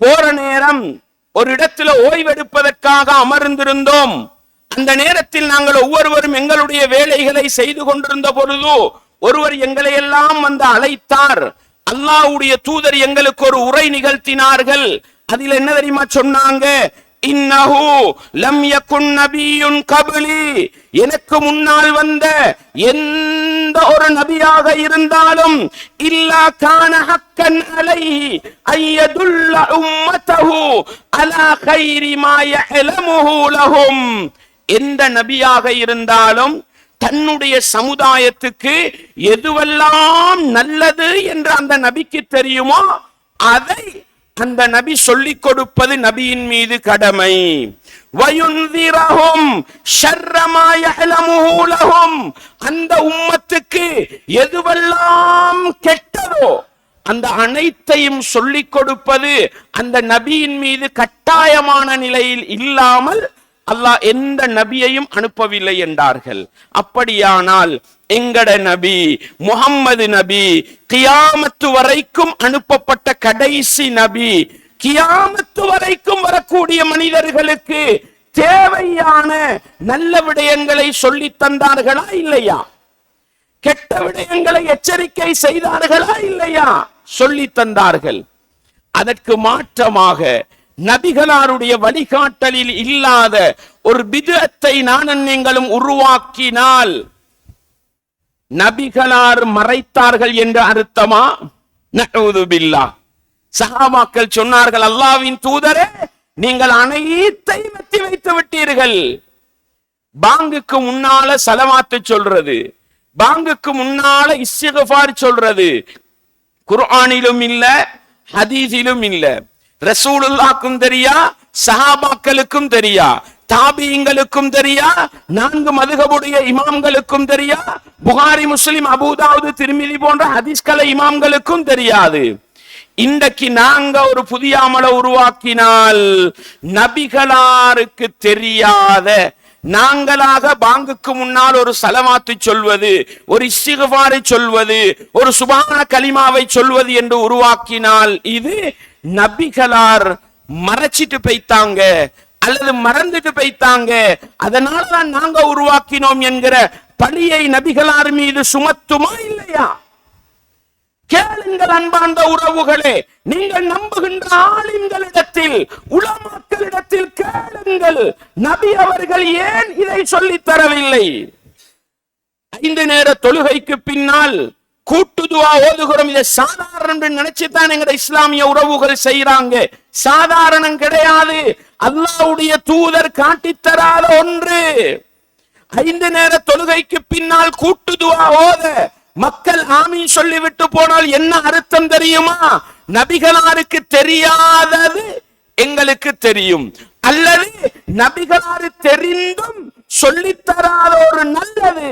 போற நேரம் ஒரு இடத்துல ஓய்வெடுப்பதற்காக அமர்ந்திருந்தோம். அந்த நேரத்தில் நாங்கள் ஒவ்வொருவரும் எங்களுடைய வேலைகளை செய்து கொண்டிருந்த பொழுது ஒருவர் எங்களை எல்லாம் வந்து அழைத்தார். அல்லாஹ்வுடைய தூதர் எங்களுக்கு ஒரு உரை நிகழ்த்தினார்கள். அதில் என்ன தெரியுமா சொன்னாங்க? இன்னஹு லம் யகுன் நபியுன் கப்லி, எனக்கு முன்னால் வந்த எந்த ஒரு நபியாக இருந்தாலும் இல்லா கான ஹக்கன் அலைஹி அய்யதுல்ல உம்மத்தஹு அலா கைரி மா யஅலமுஹு லஹும், எந்த நபியாக இருந்தாலும் தன்னுடைய சமுதாயத்துக்கு எதுவெல்லாம் நல்லது என்று அந்த நபிக்கு தெரியுமோ அதை அந்த நபி சொல்லிக் கொடுப்பது நபியின் மீது கடமை. வயுன்திரஹும் ஷர்ர மா யஅலமுஹு லஹும், அந்த உம்மத்துக்கு எதுவெல்லாம் கெட்டதோ அந்த அனைத்தையும் சொல்லிக் கொடுப்பது அந்த நபியின் மீது கட்டாயமான நிலையில் இல்லாமல் அல்லாஹ் எந்த நபியையும் அனுப்பவில்லை என்றார்கள். அப்படியானால் எங்கட நபி முஹம்மது நபி கியாமத்து வரைக்கும் அனுப்பப்பட்ட கடைசி நபி, கியாமத்து வரைக்கும் வரக்கூடிய மனிதர்களுக்கு தேவையான நல்ல விடயங்களை சொல்லி தந்தார்களா இல்லையா? கெட்ட விடயங்களை எச்சரிக்கை செய்தார்களா இல்லையா? சொல்லி தந்தார்கள். அதற்கு மாற்றமாக நபிகளாருடைய வழிகாட்டலில் இல்லாத ஒரு பித்அத்தை நானும் நீங்களும் உருவாக்கினால் நபிகளார் மறைத்தார்கள் என்று அர்த்தமா? நஊது பில்லாஹ். சஹாபாக்கள் சொன்னார்கள், அல்லாஹ்வின் தூதரே, நீங்கள் அனைத்தையும் எத்தி வைத்து விட்டீர்கள். பாங்குக்கு முன்னால ஸலவாத்து சொல்றது, பாங்குக்கு முன்னால இஸ்திக்ஃபார் சொல்றது குர்ஆனிலும் இல்ல, ஹதீஸிலும் இல்ல. ரசூலுல்லாஹ்க்கும் தெரியா, சஹாபாக்களுக்கும் தெரியா, தாபியீங்களுக்கும் தெரியா, 4 மதுஹபுடைய இமாம்களுக்கும் தெரியா, புகாரி முஸ்லிம் அபூதாவுது திர்மிதி போன்ற ஹதீஸ்கலை இமாம்களுக்கும் தெரியாது. இன்றைக்கு நாங்க ஒரு புதிய அமலை உருவாக்கினால் நபிகளாருக்கு தெரியாத நாங்களாக பாங்குக்கு முன்னால் ஒரு ஸலவாத்து சொல்வது, ஒரு இஸ்திக்ஃபாரை சொல்வது, ஒரு சுப்ஹான கலிமாவை சொல்வது என்று உருவாக்கினால் இது நபிகளார் மறைச்சிட்டு போய்த்தாங்க அல்லது மறந்துட்டு போய்த்தாங்க, அதனாலதான் நாங்க உருவாக்கினோம் என்கிற பழியை நபிகளார் மீது சுமத்துமா இல்லையா? கேளுங்கள் அன்பார்ந்த உறவுகளே, நீங்கள் நம்புகின்ற ஆலிம்களிடத்தில் உலமாக்களிடத்தில் கேளுங்கள், நபி அவர்கள் ஏன் இதை சொல்லித் தரவில்லை? 5 நேர தொழுகைக்கு பின்னால் கூட்டு துஆ ஓதுகிறோம். இதை சாதாரணம் நினைச்சுதான் எங்க இஸ்லாமிய உறவுகள் செய்யறாங்க. சாதாரணம் கிடையாது, அல்லாஹ்வுடைய தூதர் காட்டித்தராத ஒன்று. 5 நேர தொழுகைக்கு பின்னால் கூட்டு துஆ ஓத மக்கள் ஆமீன் சொல்லிவிட்டு போனால் என்ன அர்த்தம் தெரியுமா? நபிகளாருக்கு தெரியாதது எங்களுக்கு தெரியும், அல்லது நபிகளாரு தெரிந்தும் சொல்லித்தராத ஒரு நல்லது.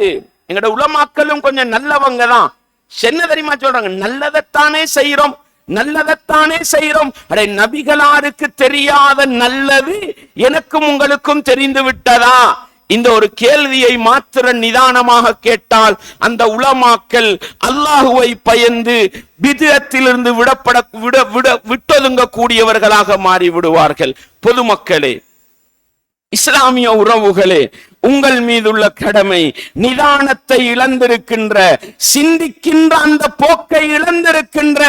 எங்கட உலமாக்களும் கொஞ்சம் நல்லவங்க தான். என்ன தெரியுமா சொல்றாங்க? நல்லதைத்தானே செய்யறோம், நல்லதைத்தானே செய்யறோம். அடே, நபிகளாருக்கு தெரியாத நல்லது எனக்கும் உங்களுக்கும் தெரிந்து விட்டதா? இந்த ஒரு கேள்வியை மாத்திர நிதானமாக கேட்டால் அந்த உலமாக்கள் அல்லாஹுவை பயந்து பித்அத்திலிருந்து விட்டொதுங்க கூடியவர்களாக மாறி விடுவார்கள். பொதுமக்களே, இஸ்லாமிய உறவுகளே, உங்கள் மீதுள்ள கடமை நிதானத்தை இழந்திருக்கின்ற, சிந்திக்கின்ற அந்த போக்கை இழந்திருக்கின்ற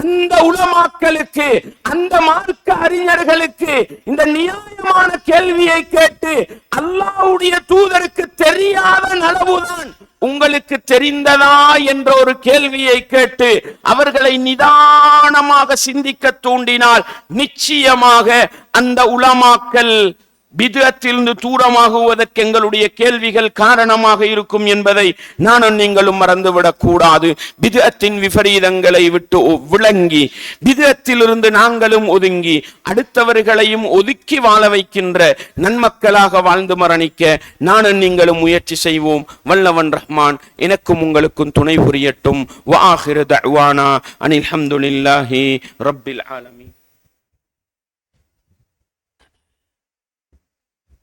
அந்த உலமாக்களுக்கு, அந்த மார்க்க அறிஞர்களுக்கு இந்த நியாயமான கேள்வியை கேட்டு அல்லாஹ்வுடைய தூதருக்கு தெரியாத அளவுதான் உங்களுக்கு தெரிந்ததா என்ற ஒரு கேள்வியை கேட்டு அவர்களை நிதானமாக சிந்திக்க தூண்டினால் நிச்சயமாக அந்த உலமாக்கள் பித்அத்திலிருந்து தூரமாகுவதற்கு எங்களுடைய கேள்விகள் காரணமாக இருக்கும் என்பதை நானும் நீங்களும் மறந்துவிடக் கூடாது. பித்அத்தின் விபரீதங்களை விட்டு விளங்கி பித்அத்திலிருந்து நாங்களும் ஒதுங்கி அடுத்தவர்களையும் ஒதுக்கி வாழ வைக்கின்ற நன்மக்களாக வாழ்ந்து மரணிக்க நானும் நீங்களும் முயற்சி செய்வோம். வல்லவன் ரஹ்மான் எனக்கும் உங்களுக்கும் துணை புரியட்டும். வ ஆகிரு தஅவானா அனில் ஹம்துலில்லாஹி ரப்பில் ஆலமீன்.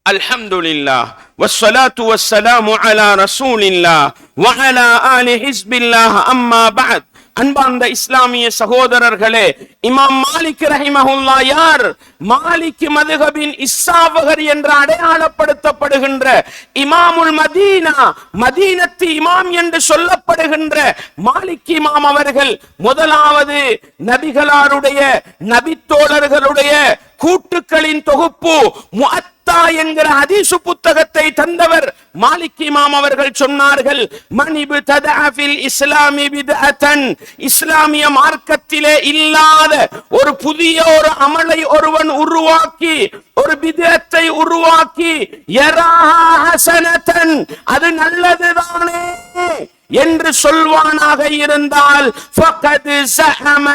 அல்ஹம்துலில்லாஹ் வஸ்ஸலாத்து வஸ்ஸலாமு அலா ரசூலில்லாஹ் வ அலா ஆலி ஹிஸ்பில்லாஹ். அம்மா பஅத். அன்பார்ந்த இஸ்லாமிய சகோதரர்களே, இமாம் மாலிக் ரஹிமஹுல்லா யார்? மாலிக் மதுஹபின் இஸ்ஸாவகர் என்று அடையாளப்படுத்தப்படுகின்ற இமாமுல் மதீனா, மதீனத்து இமாம் என்று சொல்லப்படுகின்ற மாலிக் இமாம் அவர்கள் முதலாவது நபிகளாருடைய நபித்தோழர்களுடைய கூட்டுக்களின் தொகுப்பு முஅத்தா என்கிற ஹதீஸ் புத்தகத்தை தந்தவர் மாலிக் இமாம் அவர்கள் சொன்னார்கள், மனிபு ததஅஃபில் இஸ்லாமி பித்அத்தன், இஸ்லாமிய மார்க்கத்திலே இல்லாத ஒரு புதிய ஒரு அமலை ஒருவன் உருவாக்கி, ஒரு பித்அத்தை உருவாக்கி, யராஹா ஹஸனத்தன், அது நல்லதுதானே என்று சொல்வானாக இருந்தால் ஃபகத் ஸஅம,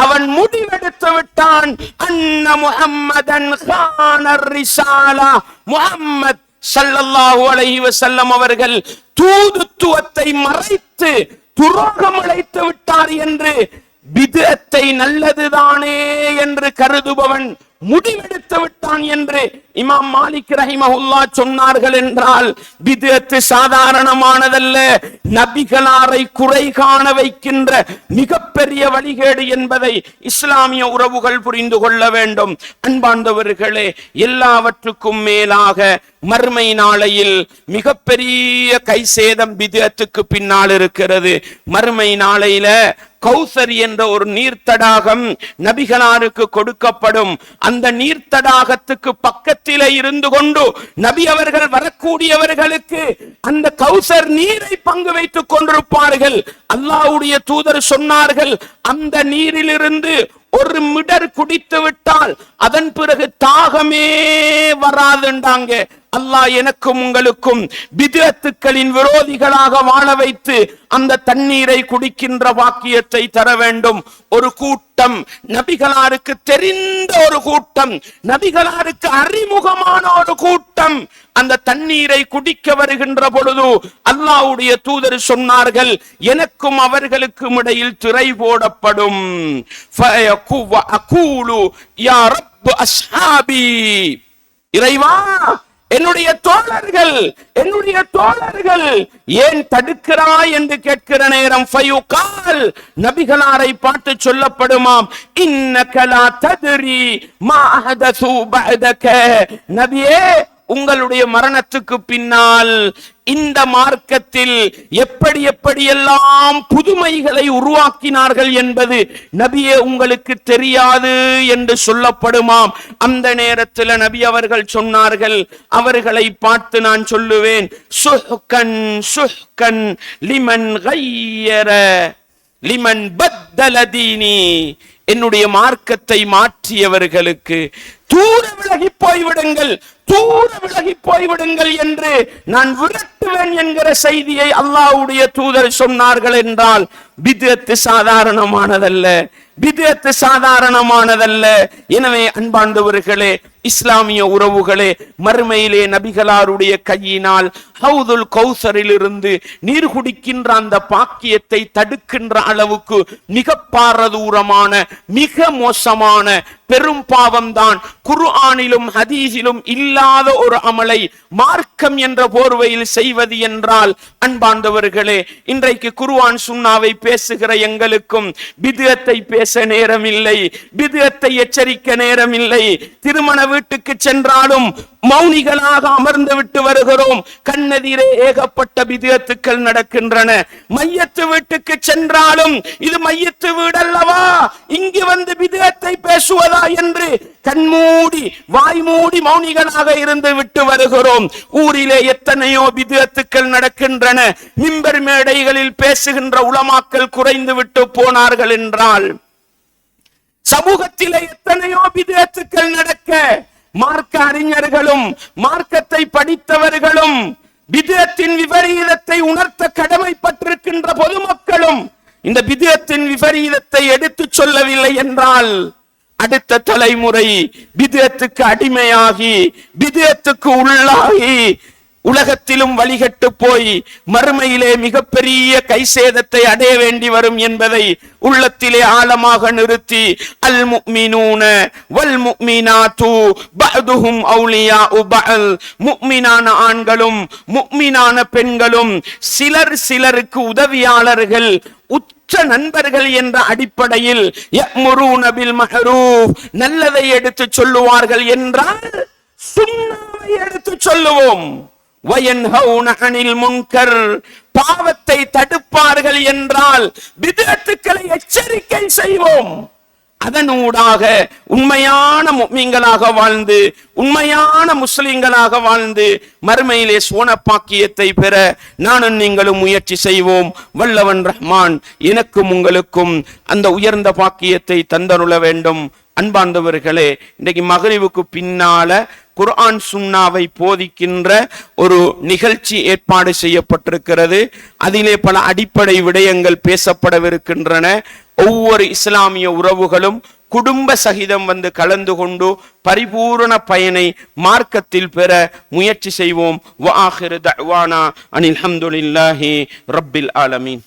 அவன் முடிவெடுத்து விட்டான், அன்ன முஹம்மதன் கானர் ரிசாலா, முஹம்மத் ஸல்லல்லாஹு அலைஹி வஸல்லம் அவர்கள் தூதுத்துவத்தை மறைத்து துரோகம் இழைத்து விட்டார் என்று, பித்அத்தை நல்லதுதானே என்று கருதுபவன் முடிவெடுத்து விட்டான் என்று இமாம் மாலிக் ரஹிமஹுல்லா சொன்னார்கள் என்றால், பித்அத் சாதாரணமானதல்ல, நபிகளாரை குறை காண வைக்கின்ற மிகப்பெரிய வழிகேடு என்பதை இஸ்லாமிய உறவுகள் புரிந்து கொள்ள வேண்டும். அன்பார்ந்தவர்களே, எல்லாவற்றுக்கும் மேலாக மறுமை நாளையில் மிகப்பெரிய கை சேதம் பித்அத்துக்கு பின்னால் இருக்கிறது. மறுமை நாளையில கௌசர் என்ற ஒரு நீர்த்தடாகம் நபிகளாருக்கு கொடுக்கப்படும். அந்த நீர்த்தடாகத்துக்கு பக்கத்திலே இருந்து கொண்டு நபி அவர்கள் வரக்கூடியவர்களுக்கு அந்த கௌசர் நீரை பங்கு வைத்துக் கொண்டிருப்பார்கள். அல்லாஹ்வுடைய தூதர் சொன்னார்கள், அந்த நீரிலிருந்து ஒரு மிடர் குடித்து விட்டால் அதன் பிறகு தாகமே வராதுண்டாங்க. அல்லாஹ் எனக்கும் உங்களுக்கும் பித்அத்துக்களின் விரோதிகளாக வாழ வைத்து அந்த தண்ணீரை குடிக்கின்ற வாக்கியத்தை தர வேண்டும். ஒரு கூட்டம், நபிகளாருக்கு தெரிந்த ஒரு கூட்டம், நபிகளாருக்கு அறிமுகமான ஒரு கூட்டம் அந்த தண்ணீரை குடிக்க வருகின்ற பொழுது அல்லாஹ்வுடைய தூதர் சொன்னார்கள், எனக்கும் அவர்களுக்கும் இடையில் திரை போடப்படும். யா ரப் அஸ்ஹாபி, இறைவா என்னுடைய தோழர்கள், என்னுடைய தோழர்கள் ஏன் தடுக்கிறாய் என்று கேட்கிற நேரம் ஃபயுகால், நபிகளாரை பார்த்து சொல்லப்படுமாம், இன்னக லா தத்ரி மா அஹதஸு பஅதக, நபியே உங்களுடைய மரணத்துக்கு பின்னால் இந்த மார்க்கத்தில் எப்படி எப்படியெல்லாம் புதுமைகளை உருவாக்கினார்கள் என்பது நபியே உங்களுக்கு தெரியாது என்று சொல்லப்படுமாம். அந்த நேரத்தில் நபி அவர்கள் சொன்னார்கள், அவர்களை பார்த்து நான் சொல்லுவேன், சுஹ்கன் சுஹ்கன் லிமன் கய்யர லிமன் பத்தல தீனி, என்னுடைய மார்க்கத்தை மாற்றியவர்களுக்கு தூர விலகி போய்விடுங்கள், தூர விலகி போய்விடுங்கள் என்று நான் விரட்டுவேன் என்கிற செய்தியை அல்லாஹ்வுடைய தூதர் சொன்னார்கள் என்றால், பித்அத் சாதாரணமானதல்ல, பித்அத் சாதாரணமானதல்ல. எனவே அன்பார்ந்தவர்களே, இஸ்லாமிய உறவுகளே, மறுமையிலே நபிகளாருடைய கையினால் ஹவுதுல் கௌசரில் இருந்து நீர் குடிக்கின்ற அந்த பாக்கியத்தை தடுக்கின்ற அளவுக்கு மிக பாரதூரமான மிக மோசமான பெரும் பாவம்தான் குர்ஆனிலும் ஹதீஸிலும் இல்லாத ஒரு அமலை மார்க்கம் என்ற போர்வையில் செய்வது என்றால், அன்பார்ந்தவர்களே, இன்றைக்கு குர்ஆன் சுன்னாவை பேசுகிற எங்களுக்கும் பித்அத்தை பேச நேரமில்லை, பித்அத்தை எச்சரிக்க நேரமில்லை. திருமண வீட்டுக்கு சென்றாலும் மௌனிகளாக அமர்ந்து விட்டு வருகிறோம். கண்ணெதிரே ஏகப்பட்ட பித்அத்துக்கள் நடக்கின்றன. மையத்து வீட்டுக்கு சென்றாலும் இது மையத்து வீடல்லவா, இங்கு வந்து பித்அத்தை பேசுவதா என்று கண்மூடி வாய்மூடி மௌனிகளாக இருந்து விட்டு வருகிறோம். ஊரிலே எத்தனையோ பித்அத்துக்கள் நடக்கின்றன. மிம்பர் மேடைகளில் பேசுகின்ற உலமாக்கள் குறைந்து விட்டு போனார்கள் என்றால், சமூகத்திலே எத்தனையோ பித்அத்துக்கள் நடக்க மார்க்க அறிஞர்களும் மார்க்கத்தை படித்தவர்களும் பித்அத்தின் விபரீதத்தை உணர்த்த கடமைப்பட்டிருக்கின்ற பொதுமக்களும் இந்த பித்அத்தின் விபரீதத்தை எடுத்து சொல்லவில்லை என்றால், அடுத்த தலைமுறை பித்அத்துக்கு அடிமையாகி பித்அத்துக்கு உள்ளாகி உலகத்திலும் வழிகட்டு போய் மறுமையிலே மிகப்பெரிய கை சேதத்தை அடைய வேண்டி வரும் என்பதை உள்ளத்திலே ஆழமாக நிறுத்தி, அல் முஃமினூன வல் முஃமினாத்து பஅதுஹும் அவுலியாஉ பஅல், முஃமினான ஆண்களும் முஃமினான பெண்களும் சிலர் சிலருக்கு உதவியாளர்கள், உற்ற உற்ற நண்பர்கள் என்ற அடிப்படையில் யஅ்முரூன பில் மஅரூஃப், நல்லதை எடுத்து சொல்லுவார்கள் என்றால் சுன்னாவை எடுத்து சொல்லுவோம். வயன்ஹவுன அனில் முன்கர், பாவத்தை தடுப்பார்கள் என்றால் பித்அத்துக்களை எச்சரிக்கை செய்வோம். அதனூடாக உண்மையான முஃமின்களாக வாழ்ந்து, உண்மையான முஸ்லிம்களாக வாழ்ந்து மறுமையிலே சோனப்பாக்கியத்தை பெற நானும் நீங்களும் முயற்சி செய்வோம். வல்லவன் ரஹ்மான் எனக்கும் உங்களுக்கும் அந்த உயர்ந்த பாக்கியத்தை தந்தருள வேண்டும். அன்பார்ந்தவர்களே, இன்றைக்கு மக்ரிபுக்கு பின்னால குர்ஆன் சுன்னாவை போதிக்கின்ற ஒரு நிகழ்ச்சி ஏற்பாடு செய்யப்பட்டிருக்கிறது. அதிலே பல அடிப்படை விடயங்கள் பேசப்படவிருக்கின்றன. ஒவ்வொரு இஸ்லாமிய உறவுகளும் குடும்ப சகிதம் வந்து கலந்து கொண்டு பரிபூரண பயனை மார்க்கத்தில் பெற முயற்சி செய்வோம். வஆகிரு தஅவானா அனில் ஹம்துலில்லாஹி ரப்பில் ஆலமீன்.